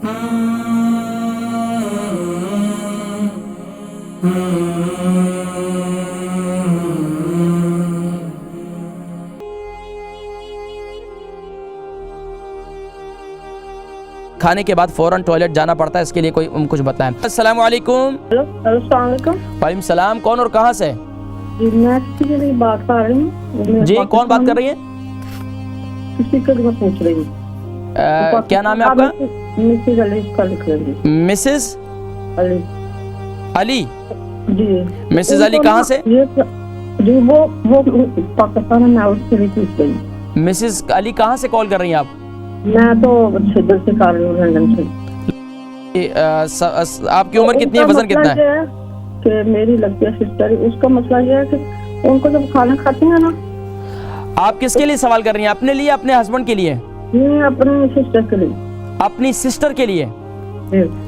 खाने के बाद फ़ौरन टॉयलेट जाना पड़ता है, इसके लिए कोई कुछ बताएं। अस्सलाम वालेकुम। हेलो अस्सलाम वालेकुम। वालेकुम सलाम। कौन और कहाँ से? मैं किसी से बात कर रही हूँ। जी कौन बात कर रही है? किसी को मैं पूछ रही हूँ। क्या नाम है आपका? मिसेस अली का लिख लेंगे। मिसेस अली। अली। जी मिसेस अली कहाँ से? जी वो पाकिस्तान में उससे भी पूछ रही। मिसेस अली कहाँ से कॉल कर रही हैं आप? मैं तो छिदर से कर रही हूँ, लंदन से। आपकी उम्र कितनी है, वजन कितना है? कि मेरी लगती है सिस्टर, उसका मसला ये है कि उनको जब खाना खाती है ना। आप किसके लिए सवाल कर रही हैं, अपने लिए अपने हस्बैंड के लिए? नहीं, अपनी सिस्टर के लिए। अपनी सिस्टर के लिए?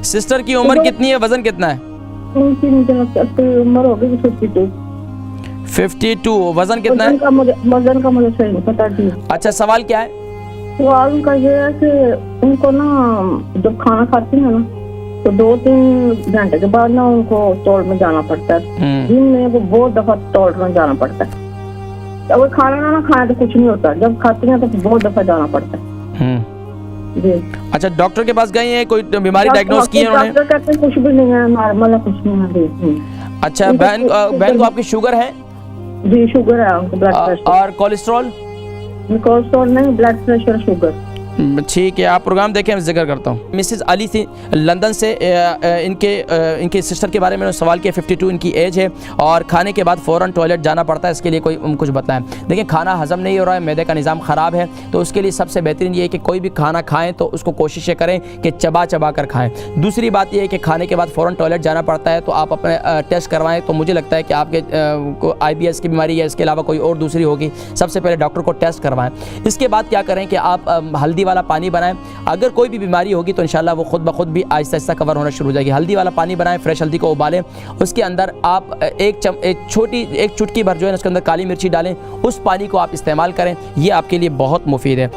सिस्टर की उम्र कितनी है, वजन कितना है? उनकी मुझे उम्र हो गई 52। 52। वजन कितना है? वजन का मुझे सही नहीं पता जी। अच्छा सवाल क्या है? सवाल उनका ये है कि उनको ना जब खाना खाती है ना तो 2-3 घंटे के बाद ना उनको टॉयलेट में जाना पड़ता है। दिन में वो बहुत दफा टॉयलेट में जाना पड़ता है। अगर खाना ना खाए तो कुछ नहीं होता, जब खाती हैं तो बहुत दफा जाना पड़ता है जी। अच्छा डॉक्टर के पास गए हैं, कोई बीमारी डायग्नोस की है उन्होंने? डॉक्टर कहते हैं कुछ भी नहीं है, नॉर्मल है, कुछ नहीं है। अच्छा बहन को आपकी शुगर है? जी शुगर है उनको, ब्लड प्रेशर। और कोलेस्ट्रॉल? कोलेस्ट्रॉल नहीं, ब्लड प्रेशर, शुगर। ठीक है, आप प्रोग्राम देखें, मैं जिक्र करता हूँ। मिसेस अली थी लंदन से। इनके सिस्टर के बारे में सवाल किया। 52 इनकी एज है और खाने के बाद फ़ौरन टॉयलेट जाना पड़ता है, इसके लिए कोई कुछ बताएं। देखिए खाना हज़म नहीं हो रहा है, मैदे का निज़ाम ख़राब है, तो उसके लिए सबसे बेहतरीन ये है कि कोई भी खाना खाएं तो उसको कोशिश करें कि चबा चबा कर खाएं। दूसरी बात यह है कि खाने के बाद फ़ौरन टॉयलेट जाना पड़ता है तो आप अपने टेस्ट करवाएं। तो मुझे लगता है कि आपके को IBS की बीमारी या इसके अलावा कोई और दूसरी होगी, सबसे पहले डॉक्टर को टेस्ट करवाएं। इसके बाद क्या करें कि आप हल्दी वाला पानी बनाएं। अगर कोई भी बीमारी होगी तो इंशाल्लाह वो खुद ब खुद भी आहिस्ता आहिस्ता कवर होना शुरू हो जाएगी। हल्दी वाला पानी बनाएं, फ्रेश हल्दी को उबालें, उसके अंदर आप एक चुटकी भर जो है उसके अंदर काली मिर्ची डालें, उस पानी को आप इस्तेमाल करें, ये आपके लिए बहुत मुफीद है।